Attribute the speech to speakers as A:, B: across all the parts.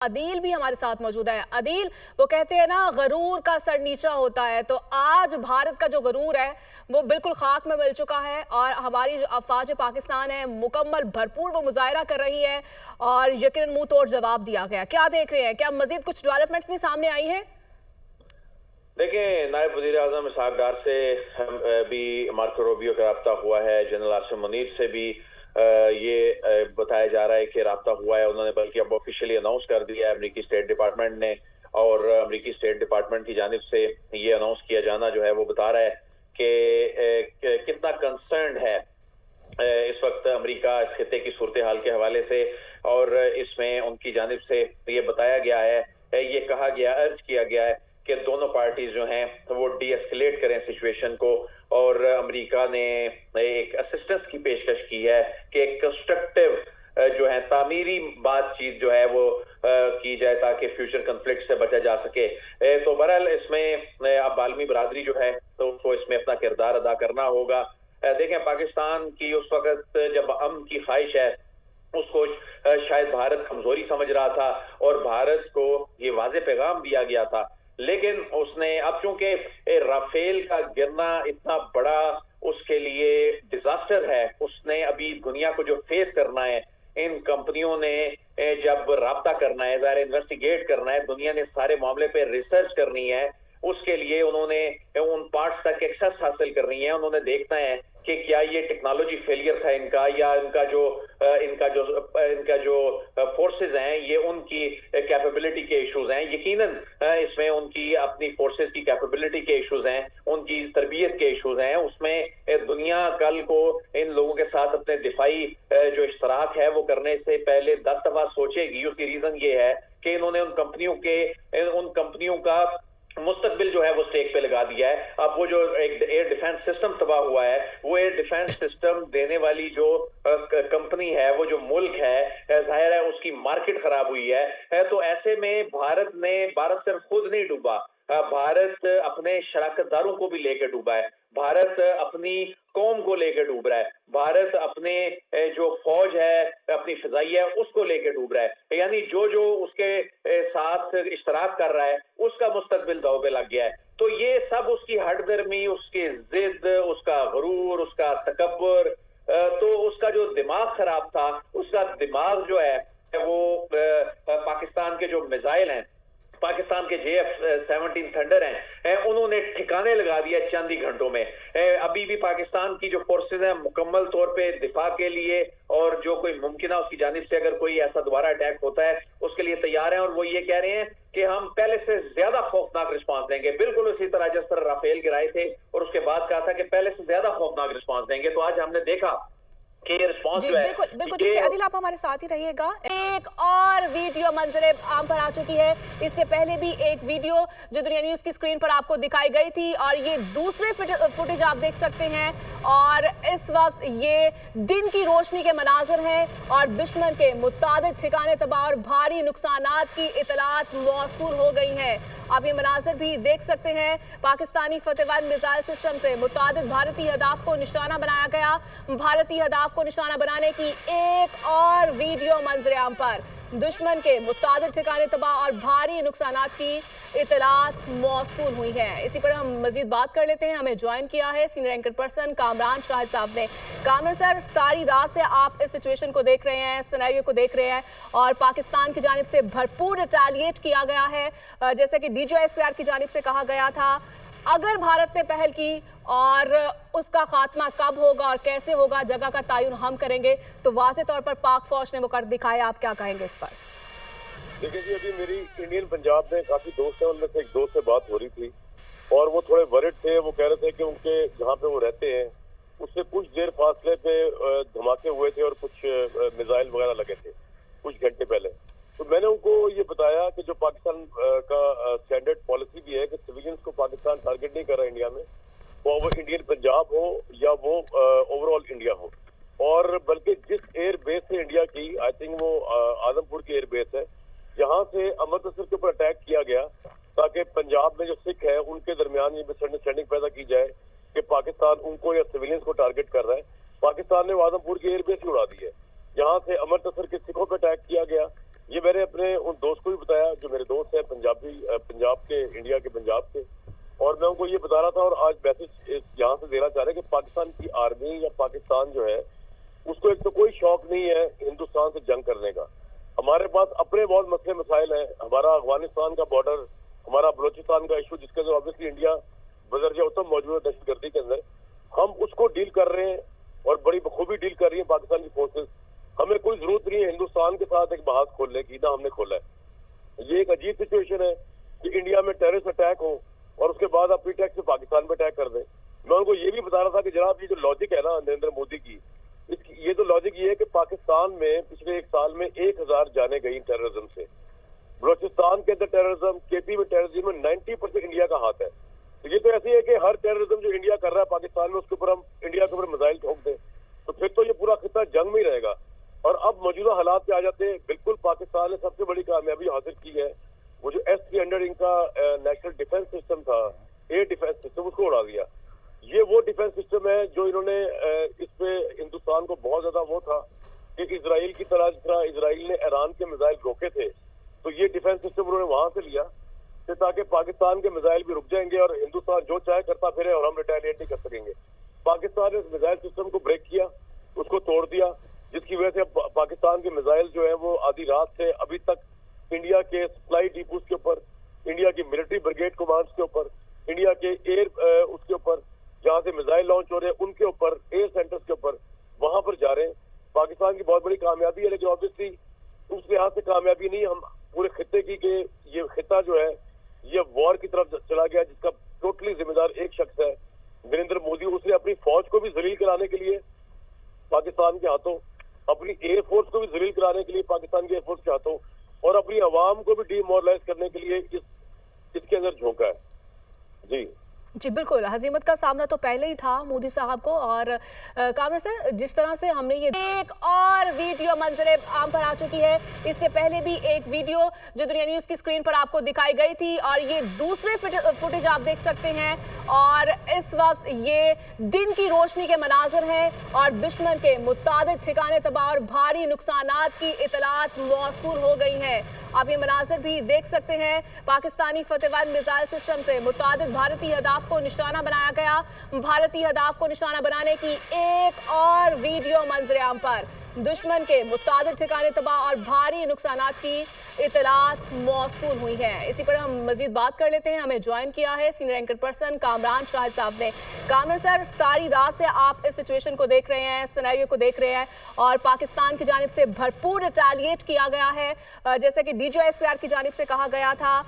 A: अदील भी हमारे साथ मौजूद है। अदील, वो कहते हैं ना गरूर का सर नीचा होता है, तो आज भारत का जो गरूर है वो बिल्कुल खाक में मिल चुका है और हमारी जो अफवाज पाकिस्तान है मुकम्मल भरपूर वो मुजाहरा कर रही है और यकीनन मुंह तोड़ जवाब दिया गया। क्या देख रहे हैं, क्या मजीद कुछ डेवलपमेंट्स भी सामने आई है?
B: देखें, नायब वज़ीर आज़म इसहाक डार से भी मार्को रूबियो का रब्ता हुआ है, जनरल आसिम मुनीर से भी ये बताया जा रहा है कि रब्ता हुआ है। उन्होंने बल्कि अब ऑफिशियली अनाउंस कर दिया है अमेरिकी स्टेट डिपार्टमेंट ने, और अमेरिकी स्टेट डिपार्टमेंट की जानिब से ये अनाउंस किया जाना जो है वो बता रहा है कि कितना कंसर्न है इस वक्त अमेरिका इस खिते की सूरत हाल के हवाले से। और इसमें उनकी जानिब से ये बताया गया है, ये कहा गया, अर्ज किया गया है कि दोनों पार्टीज जो हैं वो डी एस्केलेट करें सिचुएशन को, और अमेरिका ने एक असिस्टेंस की पेशकश की है कि एक कंस्ट्रक्टिव जो है तामीरी बातचीत जो है वो की जाए ताकि फ्यूचर कन्फ्लिक्ट से बचा जा सके। तो बहरहाल इसमें अब आलमी बरादरी जो है तो उसको इसमें अपना किरदार अदा करना होगा। देखें, पाकिस्तान की उस वक्त जब अमन की ख्वाहिश है उसको शायद भारत कमजोरी समझ रहा था और भारत को ये वाज़ेह पैगाम दिया गया था, लेकिन उसने अब चूंकि राफेल का गिरना इतना बड़ा उसके लिए डिजास्टर है, उसने अभी दुनिया को जो फेस करना है, इन कंपनियों ने जब राब्ता करना है, ज़ाहिर इन्वेस्टिगेट करना है, दुनिया ने सारे मामले पे रिसर्च करनी है, उसके लिए उन्होंने उन पार्ट्स तक एक्सेस हासिल करनी है। उन्होंने देखना है कि क्या ये टेक्नोलॉजी फेलियर था इनका, या इनका जो फोर्सेस हैं ये उनकी कैपेबिलिटी के इश्यूज हैं। यकीनन इसमें उनकी अपनी फोर्सेस की कैपेबिलिटी के इश्यूज हैं, उनकी तरबियत के इश्यूज हैं। उसमें दुनिया कल को इन लोगों के साथ अपने दिफाई जो इश्तराक है वो करने से पहले 10 दफा सोचेगी। उसकी रीजन ये है कि इन्होंने उन कंपनियों का मुस्तकबिल जो है वो स्टेक पे लगा दिया है। अब वो जो एक एयर डिफेंस सिस्टम तबाह हुआ है, वो एयर डिफेंस सिस्टम देने वाली जो कंपनी है, वो जो मुल्क है, जाहिर है उसकी मार्केट खराब हुई है। तो ऐसे में भारत सिर्फ खुद नहीं डूबा, भारत अपने शराकतदारों को भी लेकर डूबा है, भारत अपनी कौम को लेकर डूब रहा है, भारत अपने जो फौज है, अपनी फिजाइया है, उसको लेकर डूब रहा है। यानी जो उसके साथ इश्तराक कर रहा है उसका मुस्तकबिल दांव पे लग गया है। तो ये सब उसकी हठधर्मी, उसकी जिद, उसका गुरूर, उसका तकब्बुर, तो उसका जो दिमाग खराब था, उसका दिमाग जो है वो पाकिस्तान के जो मिसाइल हैं, पाकिस्तान के JF-17 थंडर हैं, उन्होंने ठिकाने लगा दिया चंद ही घंटों में। अभी भी पाकिस्तान की जो फोर्सेज हैं मुकम्मल तौर पे दिफा के लिए, और जो कोई मुमकिन है उसकी जानिब से अगर कोई ऐसा दोबारा अटैक होता है उसके लिए तैयार हैं। और वो ये कह रहे हैं कि हम पहले से ज्यादा खौफनाक रिस्पांस देंगे, बिल्कुल उसी तरह जिस तरह राफेल गिराए थे और उसके बाद कहा था कि पहले से ज्यादा खौफनाक रिस्पांस देंगे। तो आज हमने देखा कि रिस्पांस जो है,
A: बिल्कुल ठीक है। अदिल, आप हमारे साथ ही रहिएगा। एक और वीडियो मंजरे आम पर आ चुकी है। इससे पहले भी एक वीडियो जो दुनिया न्यूज की स्क्रीन पर आपको दिखाई गई थी, और ये दूसरे फुटेज आप देख सकते हैं। और इस वक्त ये दिन की रोशनी के मनाजर हैं और दुश्मन के मुतादिद ठिकाने तबाह और भारी नुकसानात की इतलात मौसूल हो गई हैं। आप ये मनाजर भी देख सकते हैं। पाकिस्तानी फतेहवाद मिसाइल सिस्टम से मुतादिद भारतीय हदाफ को निशाना बनाया गया। भारतीय हदाफ को निशाना बनाने की एक और वीडियो मंजर आम पर दुश्मन के मुतादिद ठिकाने तबाह और भारी नुकसानात की इतलात मौसूल हुई है। इसी पर हम मजीद बात कर लेते हैं। हमें ज्वाइन किया है senior anchor person Kamran Shahid साहब ने। कामरान सर, सारी रात से आप इस सिचुएशन को देख रहे हैं, सिनेरियो को देख रहे हैं, और पाकिस्तान की जानिब से भरपूर रिटेलिएट किया गया है, जैसे कि DGSPR की जानिब से कहा गया था। अगर भारत ने पहल की और उसका खात्मा कब होगा और कैसे होगा, जगह का तयन हम करेंगे, तो वाज़े तौर पर पाक फौज ने वो कर दिखाया। आप क्या कहेंगे इस पर?
C: देखिए जी, अभी मेरी इंडियन पंजाब में काफी दोस्त हैं, उनमें से एक दोस्त से बात हो रही थी और वो थोड़े वरिड थे। वो कह रहे थे कि उनके जहाँ पे वो रहते हैं उससे कुछ देर फासले पे धमाके हुए थे और कुछ मिसाइल वगैरह लगे थे कुछ घंटे पहले। तो मैंने उनको ये बताया कि जो पाकिस्तान का स्टैंडर्ड पॉलिसी भी है कि सिविलियंस को पाकिस्तान टारगेट नहीं कर रहा इंडिया में, वो इंडियन पंजाब हो या वो ओवरऑल इंडिया हो। और बल्कि जिस एयर बेस से इंडिया की, आई थिंक वो आदमपुर की एयर बेस है, जहाँ से अमृतसर के ऊपर अटैक किया गया ताकि पंजाब में जो सिख है उनके दरमियान ये मिसअंडरस्टैंडिंग पैदा की जाए कि पाकिस्तान उनको या सिविलियंस को टारगेट कर रहा है। पाकिस्तान ने आदमपुर की एयर बेस ही उड़ा दी है, जहाँ से अमृतसर के सिखों पर अटैक किया गया। ये मैंने अपने उन दोस्त को भी बताया जो मेरे दोस्त हैं पंजाब के, इंडिया के पंजाब के, और मैं उनको ये बता रहा था और आज मैसेज यहाँ से देना चाह रहे हैं कि पाकिस्तान की आर्मी या पाकिस्तान जो है उसको एक तो कोई शौक नहीं है हिंदुस्तान से जंग करने का। हमारे पास अपने बहुत मसले मसाइल हैं, हमारा अफगानिस्तान का बॉर्डर, हमारा बलोचिस्तान का इशू जिसके अंदर ऑब्वियसली इंडिया बदरजा उत्तम मौजूद है दहशतगर्दी के अंदर, हम उसको डील कर रहे हैं और बड़ी बखूबी डील कर रही है पाकिस्तान की फोर्सेस। हमें कोई जरूरत नहीं है हिंदुस्तान के साथ एक बहास खोलने की, ना हमने खोला है। ये एक अजीब सिचुएशन है कि इंडिया में टेररिस्ट अटैक हो और उसके बाद आप प्रीटेक्स्ट से पाकिस्तान पे अटैक कर दें। मैं उनको ये भी बता रहा था कि जनाब ये जो लॉजिक है ना नरेंद्र मोदी की, ये तो लॉजिक ये है कि पाकिस्तान में पिछले एक साल में 1000 जाने गई टेररिज्म से। बलोचिस्तान के अंदर टेररिज्म, केपी में टेररिज्म में 90% इंडिया का हाथ है। तो ये तो ऐसे है कि हर टेररिज्म जो इंडिया कर रहा है पाकिस्तान में उसके ऊपर हम इंडिया के ऊपर मिसाइल ठोक दें, तो फिर तो ये पूरा खिता जंग में ही रहेगा। और अब मौजूदा हालात पे आ जाते हैं, बिल्कुल पाकिस्तान ने सबसे बड़ी कामयाबी हासिल की है, वो जो S-300 इनका नेशनल डिफेंस सिस्टम था, एयर डिफेंस सिस्टम, उसको उड़ा दिया। ये वो डिफेंस सिस्टम है जो इन्होंने इस पे हिंदुस्तान को बहुत ज्यादा वो था कि इजराइल की तरह, जिस तरह इजराइल ने ईरान के मिसाइल रोके थे, तो ये डिफेंस सिस्टम उन्होंने वहां से लिया ताकि पाकिस्तान के मिसाइल भी रुक जाएंगे और हिंदुस्तान जो चाहे करता फिरे और हम रिटेलिएट नहीं कर सकेंगे। पाकिस्तान ने इस मिसाइल सिस्टम को ब्रेक किया, उसको तोड़ दिया, जिसकी वजह से पाकिस्तान के मिसाइल जो है वो आधी रात से अभी तक इंडिया के सप्लाई डिपोज के ऊपर, इंडिया की मिलिट्री ब्रिगेड कमांड्स के ऊपर, इंडिया के एयर उसके ऊपर जहाँ से मिसाइल लॉन्च हो रहे हैं उनके ऊपर, एयर सेंटर्स के ऊपर, वहां पर जा रहे हैं। पाकिस्तान की बहुत बड़ी कामयाबी है, लेकिन ऑब्वियसली उस लिहाज से कामयाबी नहीं हम पूरे खिते की कि ये खिता जो है ये वॉर की तरफ चला गया, जिसका टोटली जिम्मेदार एक शख्स है नरेंद्र मोदी। उसने अपनी फौज को भी जलील कराने के लिए पाकिस्तान के हाथों, अपनी एयरफोर्स को भी जलील कराने के लिए पाकिस्तान की एयरफोर्स के हाथों, और अपनी आवाम को भी डीमोरलाइज करने के लिए इसके अंदर झोंका है। जी
A: बिल्कुल, हजीमत का सामना तो पहले ही था मोदी साहब को। और कामरान सर, जिस तरह से हमने ये एक और वीडियो मंजरे आम पर आ चुकी है, इससे पहले भी एक वीडियो जो दुनिया न्यूज की स्क्रीन पर आपको दिखाई गई थी, और ये दूसरे फुटेज आप देख सकते हैं। और इस वक्त ये दिन की रोशनी के मनाजर हैं और दुश्मन के मुतादिद ठिकाने तबाह और भारी नुकसानात की इतलात मौसूल हो गई हैं। आप ये मनाजिर भी देख सकते हैं। पाकिस्तानी फतेहवाद मिसाइल सिस्टम से मुतादिद भारतीय अहदाफ को निशाना बनाया गया। भारतीय अहदाफ को निशाना बनाने की एक और वीडियो मंजर आम पर दुश्मन के मुतादिद ठिकाने तबाह और भारी नुकसानात की इतलात मौसूल हुई है। इसी पर हम मजीद बात कर लेते हैं। हमें ज्वाइन किया है senior anchor person Kamran Shahid साहब ने। कामरान सर, सारी रात से आप इस सिचुएशन को देख रहे हैं, सिनेरियो को देख रहे हैं, और पाकिस्तान की जानिब से भरपूर रिटेलिएट किया गया है, जैसे कि DGISPR की जानिब से कहा गया था।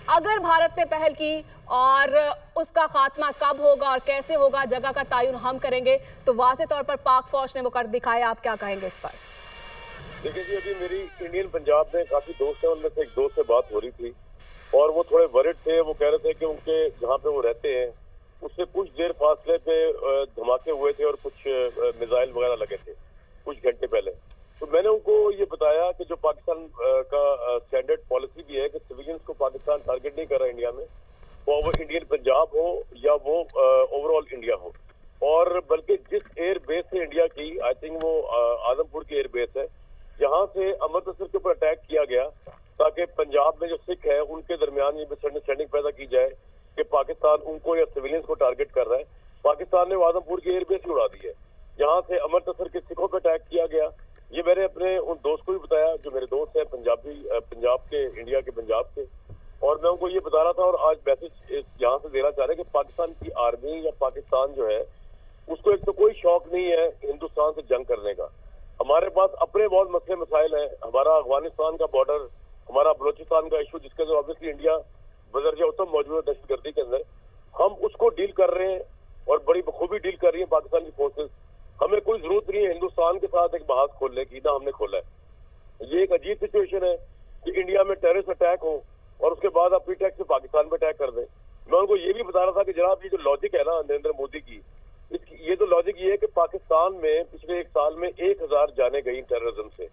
A: अगर भारत ने पहल की और उसका खात्मा कब होगा और कैसे होगा, जगह का तयन हम करेंगे, तो वाज़ेह तौर पर पाक फौज ने वो कर दिखाया। आप क्या कहेंगे इस पर?
C: देखिए जी, अभी मेरी इंडियन पंजाब में काफी दोस्त हैं, उनमें से एक दोस्त से बात हो रही थी और वो थोड़े वरिड थे। वो कह रहे थे कि उनके जहाँ पे वो रहते हैं उससे कुछ देर फासले पे धमाके हुए थे और कुछ मिसाइल वगैरह लगे थे कुछ घंटे पहले। तो मैंने उनको ये बताया कि जो पाकिस्तान का स्टैंडर्ड पॉलिसी भी है कि सिविलियंस को पाकिस्तान टारगेट नहीं कर रहा इंडिया में, वो इंडियन पंजाब हो या वो ओवरऑल इंडिया हो। और बल्कि जिस एयर बेस से इंडिया की, आई थिंक वो आदमपुर की एयर बेस है, जहाँ से अमृतसर के ऊपर अटैक किया गया ताकि पंजाब में जो सिख है उनके दरमियान ये मिसअंडरस्टैंडिंग पैदा की जाए कि पाकिस्तान उनको या सिविलियंस को टारगेट कर रहा है। पाकिस्तान ने आदमपुर की एयरबेस ही उड़ा दी है, जहाँ से अमृतसर के सिखों पर अटैक किया गया। ये मैंने अपने उन दोस्त को भी बताया जो मेरे दोस्त हैं पंजाब के, इंडिया के पंजाब के, और मैं उनको ये बता रहा था और आज मैसेज यहाँ से देना चाह रहे हैं कि पाकिस्तान की आर्मी या पाकिस्तान जो है उसको एक तो कोई शौक नहीं है हिंदुस्तान से जंग करने का। हमारे पास अपने बहुत मसले मसाइल हैं, हमारा अफगानिस्तान का बॉर्डर, हमारा बलोचिस्तान का इशू जिसके अंदर ऑब्वियसली इंडिया बदरजा उत्तम मौजूद है दहशतगर्दी के अंदर, हम उसको डील कर रहे हैं और बड़ी बखूबी डील कर रही है पाकिस्तान की फोर्सेस। हमें कोई जरूरत नहीं है हिंदुस्तान के साथ एक बहास खोलने की, ना हमने खोला है। ये एक अजीब सिचुएशन है कि इंडिया में टेररिस्ट अटैक हो और उसके बाद आप प्रीटेक्स्ट से पाकिस्तान पे अटैक कर दें। मैं उनको ये भी बता रहा था कि जनाब ये जो लॉजिक है ना नरेंद्र मोदी की, ये तो लॉजिक ये है कि पाकिस्तान में पिछले एक साल में 1000 जाने गई टेररिज्म से।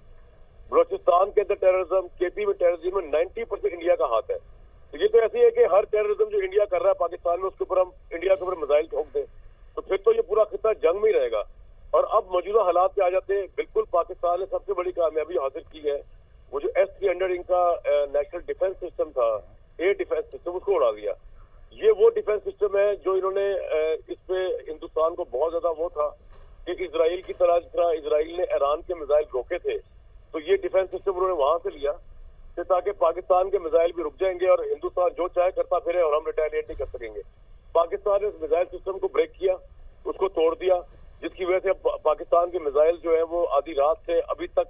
C: बलोचिस्तान के अंदर टेररिज्म, केपी में टेररिज्म में 90% इंडिया का हाथ है। तो ये तो ऐसी है कि हर टेररिज्म जो इंडिया कर रहा है पाकिस्तान में उसके ऊपर हम इंडिया के ऊपर मिसाइल ठोक दें, तो फिर तो ये पूरा खिता जंग में ही रहेगा। और अब मौजूदा हालात पे आ जाते हैं, बिल्कुल पाकिस्तान ने सबसे बड़ी कामयाबी हासिल की है, वो जो S-300 इनका नेशनल डिफेंस सिस्टम था, एयर डिफेंस सिस्टम, उसको उड़ा दिया। ये वो डिफेंस सिस्टम है जो इन्होंने इस पे हिंदुस्तान को बहुत ज्यादा वो था कि इजराइल की तरह जिस तरह इजराइल ने ईरान के मिसाइल रोके थे, तो ये डिफेंस सिस्टम उन्होंने वहां से लिया कि ताकि पाकिस्तान के मिसाइल भी रुक जाएंगे और हिंदुस्तान जो चाहे करता फिरे और हम रिटेलिएट नहीं कर सकेंगे। पाकिस्तान ने इस मिसाइल सिस्टम को ब्रेक किया, उसको तोड़ दिया, जिसकी वजह से पाकिस्तान के मिसाइल जो है वो आधी रात से अभी तक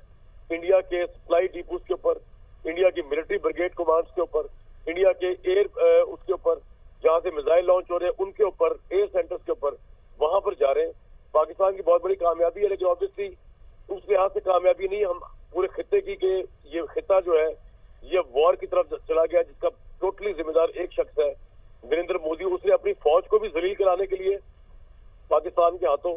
C: इंडिया के सप्लाई डिपोज के ऊपर, इंडिया की मिलिट्री ब्रिगेड कमांड्स के ऊपर, इंडिया के एयर उसके ऊपर जहां से मिसाइल लॉन्च हो रहे हैं उनके ऊपर, एयर सेंटर्स के ऊपर वहां पर जा रहे हैं। पाकिस्तान की बहुत बड़ी कामयाबी है, लेकिन ऑब्वियसली उस लिहाज से कामयाबी नहीं हम पूरे खित्ते की कि ये खित्ता जो है ये वॉर की तरफ चला गया, जिसका टोटली जिम्मेदार एक शख्स है, नरेंद्र मोदी। उसने अपनी फौज को भी जलील कराने के लिए पाकिस्तान के हाथों,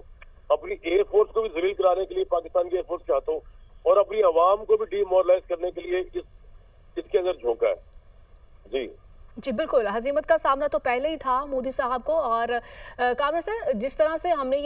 C: अपनी एयरफोर्स को भी जलील कराने के लिए पाकिस्तान की एयरफोर्स के हाथों, और अपनी आवाम को भी डीमोरलाइज करने के लिए इसके अंदर झोंका है।
A: जी बिल्कुल, हजीमत का सामना तो पहले ही था मोदी साहब को। और कामरान सर, जिस तरह से हमने ये